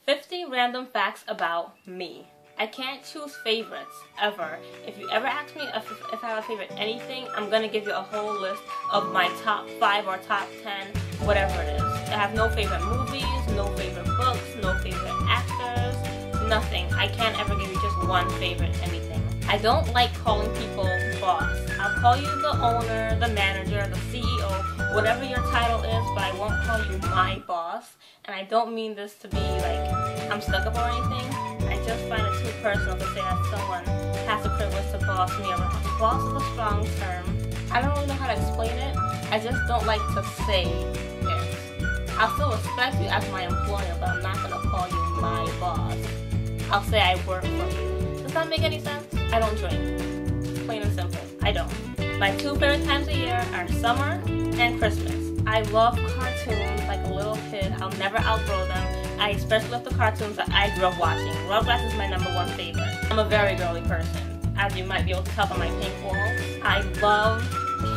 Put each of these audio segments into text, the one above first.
50 random facts about me. I can't choose favorites, ever. If you ever ask me if I have a favorite anything, I'm gonna give you a whole list of my top 5 or top 10, whatever it is. I have no favorite movies, no favorite books, no favorite actors, nothing. I can't ever give you just one favorite anything. I don't like calling people boss. I'll call you the owner, the manager, the CEO, whatever your title is, but I won't call you my boss. And I don't mean this to be like I'm stuck up or anything. I just find it too personal to say that someone has the privilege to boss me around. Boss is a strong term. I don't really know how to explain it. I just don't like to say it. I'll still respect you as my employer, but I'm not going to call you my boss. I'll say I work for you. Does that make any sense? I don't drink. Plain and simple. I don't. My 2 favorite times a year are summer and Christmas. I love cartoons like a little kid. I'll never outgrow them. I especially love the cartoons that I grew up watching. Rugrats is my #1 favorite. I'm a very girly person, as you might be able to tell by my pink walls. I love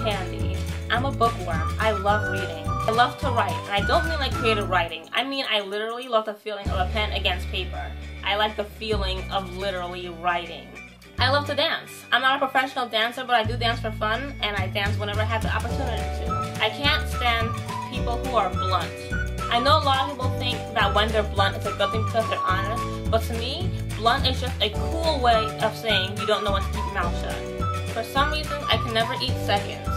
candy. I'm a bookworm. I love reading. I love to write, and I don't mean like creative writing. I mean I literally love the feeling of a pen against paper. I like the feeling of literally writing. I love to dance. I'm not a professional dancer, but I do dance for fun, and I dance whenever I have the opportunity to. I can't stand people who are blunt. I know a lot of people think that when they're blunt, it's a good thing because they're honest, but to me, blunt is just a cool way of saying you don't know when to keep your mouth shut. For some reason, I can never eat seconds.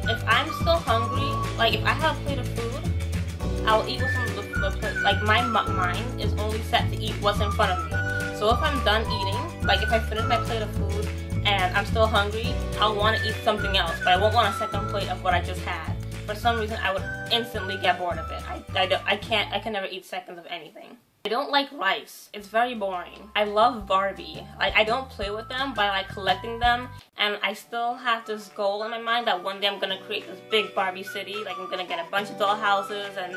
If I'm still hungry, like if I have a plate of food, I'll eat with some of the plate. Like my mind is only set to eat what's in front of me. So if I'm done eating, like if I finish my plate of food and I'm still hungry, I'll want to eat something else, but I won't want a second plate of what I just had. For some reason, I would instantly get bored of it. I can never eat seconds of anything. I don't like rice. It's very boring. I love Barbie. Like, I don't play with them, but I like collecting them, and I still have this goal in my mind that one day I'm gonna create this big Barbie city. Like, I'm gonna get a bunch of doll houses and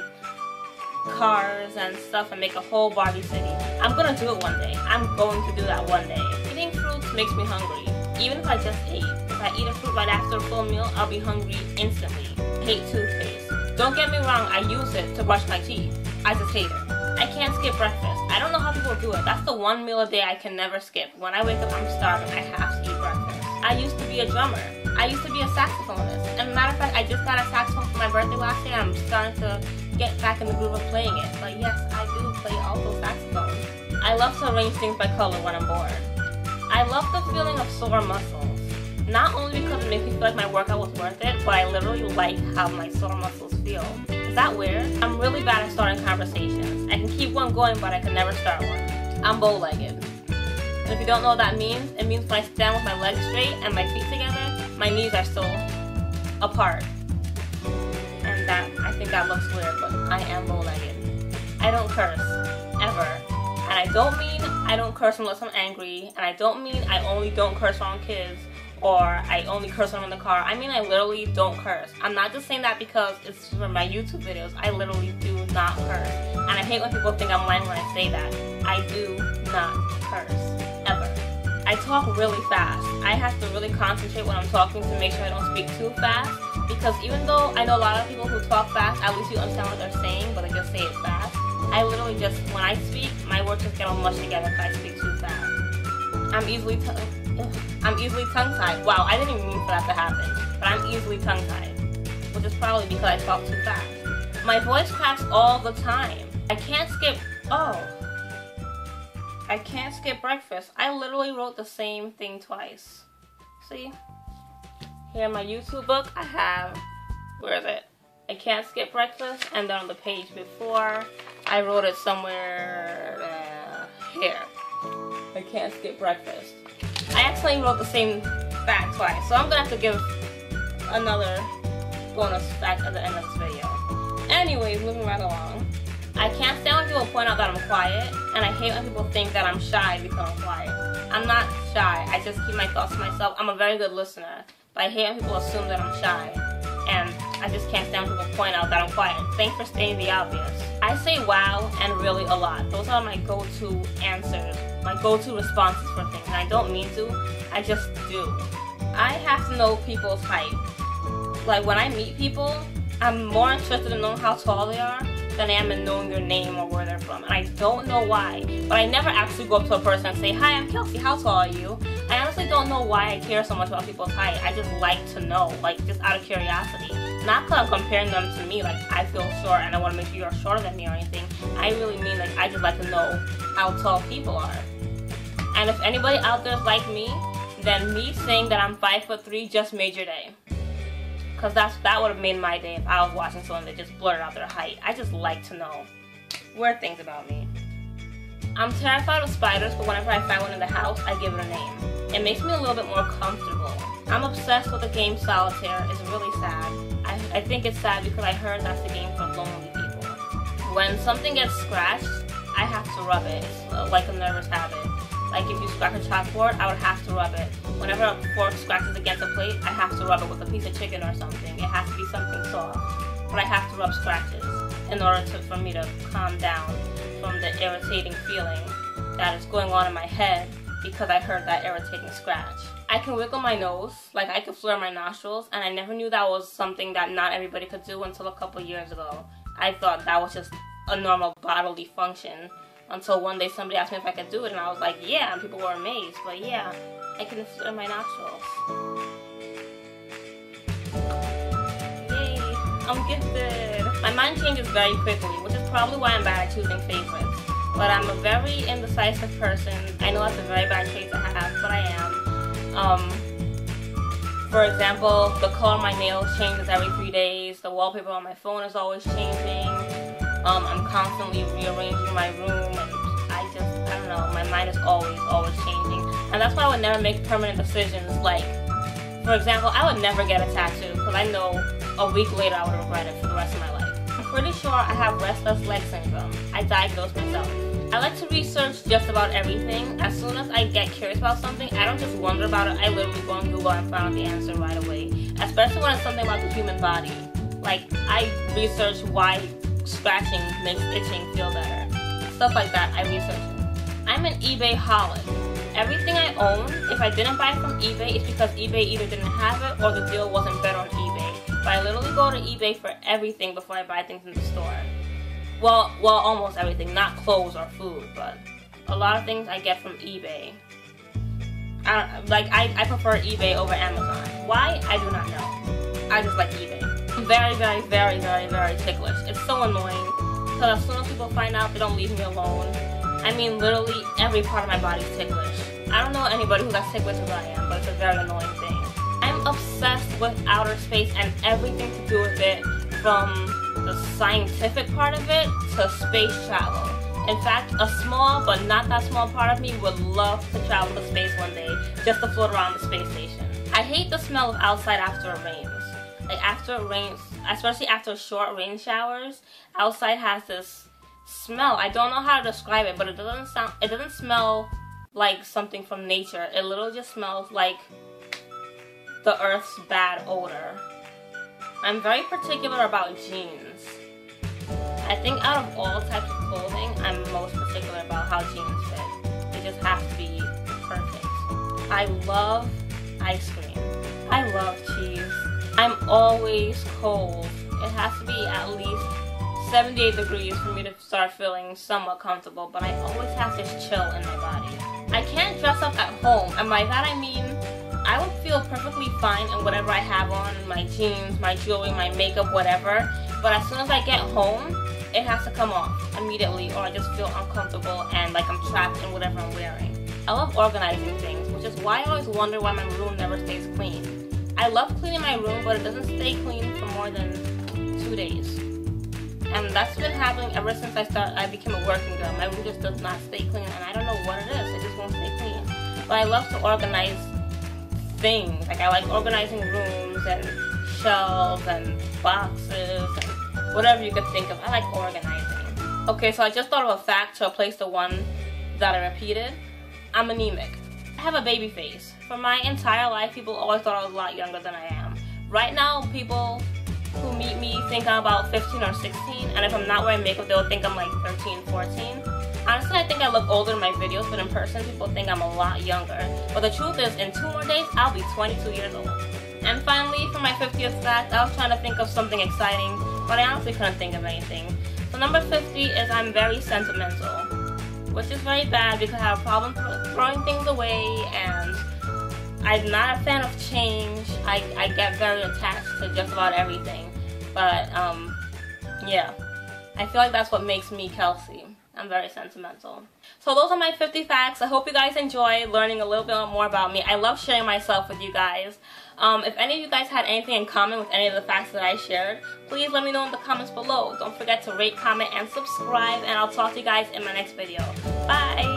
cars and stuff and make a whole Barbie city. I'm gonna do it one day. I'm going to do that one day. Eating fruits makes me hungry. Even if I just ate. If I eat a fruit right after a full meal, I'll be hungry instantly. I hate toothpaste. Don't get me wrong, I use it to brush my teeth. I just hate it. I can't skip breakfast. I don't know how people do it. That's the one meal a day I can never skip. When I wake up, I'm starving. I have to eat breakfast. I used to be a drummer. I used to be a saxophonist. And matter of fact, I just got a saxophone for my birthday last year. I'm starting to get back in the groove of playing it. But yes, I do play alto saxophone. I love to arrange things by color when I'm bored. I love the feeling of sore muscles. Not only because it makes me feel like my workout was worth it, but I literally like how my sore muscles feel. Is that weird? I'm really bad at starting conversations. I can keep one going, but I can never start one. I'm bow-legged. And if you don't know what that means, it means when I stand with my legs straight and my feet together, my knees are still apart. And I think that looks weird, but I am bow-legged. I don't curse, ever. And I don't mean I don't curse unless I'm angry, and I don't mean I only don't curse around kids, or I only curse when I'm in the car. I mean I literally don't curse. I'm not just saying that because it's for my YouTube videos. I literally do not curse. And I hate when people think I'm lying when I say that. I do not curse. Ever. I talk really fast. I have to really concentrate when I'm talking to make sure I don't speak too fast. Because even though I know a lot of people who talk fast, at least you understand what they're saying, but they just say it fast. I literally just, when I speak, my words just get all mushed together if I speak too fast. I'm easily tongue-tied. Wow, I didn't even mean for that to happen. But I'm easily tongue-tied. Which is probably because I talk too fast. My voice cracks all the time. I can't skip breakfast. I literally wrote the same thing twice. See? Here in my YouTube book, I have, where is it? I can't skip breakfast, and then on the page before, I wrote it somewhere here. I can't skip breakfast. I accidentally wrote the same fact twice, so I'm gonna have to give another bonus fact at the end of this video. Anyways, moving right along. I can't stand when people point out that I'm quiet, and I hate when people think that I'm shy because I'm quiet. I'm not shy, I just keep my thoughts to myself. I'm a very good listener, but I hate when people assume that I'm shy. And I just can't stand when people point out that I'm quiet. Thanks for stating the obvious. I say wow and really a lot. Those are my go-to answers, my go-to responses for things. And I don't mean to, I just do. I have to know people's height. Like when I meet people, I'm more interested in knowing how tall they are than I am in knowing their name or where they're from. And I don't know why. But I never actually go up to a person and say, "Hi, I'm Kelsey, how tall are you?" I honestly don't know why I care so much about people's height. I just like to know, like, just out of curiosity. Not because I'm comparing them to me, like, I feel short and I want to make sure you're shorter than me or anything. I really mean, like, I just like to know how tall people are. And if anybody out there is like me, then me saying that I'm 5'3" just made your day. Because that would have made my day if I was watching someone that just blurted out their height. I just like to know weird things about me. I'm terrified of spiders, but whenever I find one in the house, I give it a name. It makes me a little bit more comfortable. I'm obsessed with the game Solitaire. It's really sad. I think it's sad because I heard that's the game for lonely people. When something gets scratched, I have to rub it. It's like a nervous habit. Like if you scratch a chalkboard, I would have to rub it. Whenever a fork scratches against a plate, I have to rub it with a piece of chicken or something. It has to be something soft. But I have to rub scratches in order for me to calm down from the irritating feeling that is going on in my head because I heard that irritating scratch. I can wiggle my nose, like I can flare my nostrils, and I never knew that was something that not everybody could do until a couple years ago. I thought that was just a normal bodily function until one day somebody asked me if I could do it, and I was like, yeah, and people were amazed. But yeah, I can flare my nostrils. Yay, I'm gifted. My mind changes very quickly, which is probably why I'm bad at choosing favorites. But I'm a very indecisive person. I know that's a very bad trait to have, but I am. For example, the color of my nails changes every 3 days. The wallpaper on my phone is always changing. I'm constantly rearranging my room, and I don't know, my mind is always changing. And that's why I would never make permanent decisions. Like, for example, I would never get a tattoo because I know a week later I would regret it for the rest of my life. I'm pretty sure I have restless leg syndrome. I diagnosed myself. I like to research just about everything. As soon as I get curious about something, I don't just wonder about it, I literally go on Google and find out the answer right away. Especially when it's something about the human body. Like, I research why scratching makes itching feel better. Stuff like that, I research it. I'm an eBay holic. Everything I own, if I didn't buy it from eBay, it's because eBay either didn't have it or the deal wasn't better on eBay. But I literally go to eBay for everything before I buy things in the store. Well, almost everything, not clothes or food, but a lot of things I get from eBay. I prefer eBay over Amazon. Why? I do not know. I just like eBay. I'm very, very, very, very, very ticklish. It's so annoying because as soon as people find out, they don't leave me alone. I mean, literally every part of my body is ticklish. I don't know anybody who's as ticklish as I am, but it's a very annoying thing. I'm obsessed with outer space and everything to do with it, from the scientific part of it to space travel. In fact, a small but not that small part of me would love to travel to space one day just to float around the space station. I hate the smell of outside after it rains. Like after it rains, especially after short rain showers, outside has this smell. I don't know how to describe it, but it doesn't smell like something from nature. It literally just smells like the earth's bad odor. I'm very particular about jeans. I think out of all types of clothing, I'm most particular about how jeans fit. They just have to be perfect. I love ice cream. I love cheese. I'm always cold. It has to be at least 78 degrees for me to start feeling somewhat comfortable, but I always have this chill in my body. I can't dress up at home, and by that I mean I would feel perfectly fine in whatever I have on, my jeans, my jewelry, my makeup, whatever, but as soon as I get home, it has to come off immediately or I just feel uncomfortable and like I'm trapped in whatever I'm wearing. I love organizing things, which is why I always wonder why my room never stays clean. I love cleaning my room, but it doesn't stay clean for more than 2 days. And that's been happening ever since I became a working girl. My room just does not stay clean, and I don't know what it is. It just won't stay clean. But I love to organize things. Like I like organizing rooms and shelves and boxes and whatever you could think of. I like organizing. Okay, so I just thought of a fact to replace the one that I repeated. I'm anemic. I have a baby face. For my entire life, people always thought I was a lot younger than I am. Right now, people who meet me think I'm about 15 or 16, and if I'm not wearing makeup, they'll think I'm like 13, 14. Honestly, I think I look older in my videos, but in person, people think I'm a lot younger. But the truth is, in 2 more days, I'll be 22 years old. And finally, for my 50th fact, I was trying to think of something exciting, but I honestly couldn't think of anything. So number 50 is I'm very sentimental, which is very bad because I have a problem throwing things away, and I'm not a fan of change. I get very attached to just about everything. But yeah, I feel like that's what makes me Kelsey. I'm very sentimental. So those are my 50 facts. I hope you guys enjoy learning a little bit more about me. I love sharing myself with you guys. If any of you guys had anything in common with any of the facts that I shared, please let me know in the comments below. Don't forget to rate, comment, and subscribe, and I'll talk to you guys in my next video. Bye!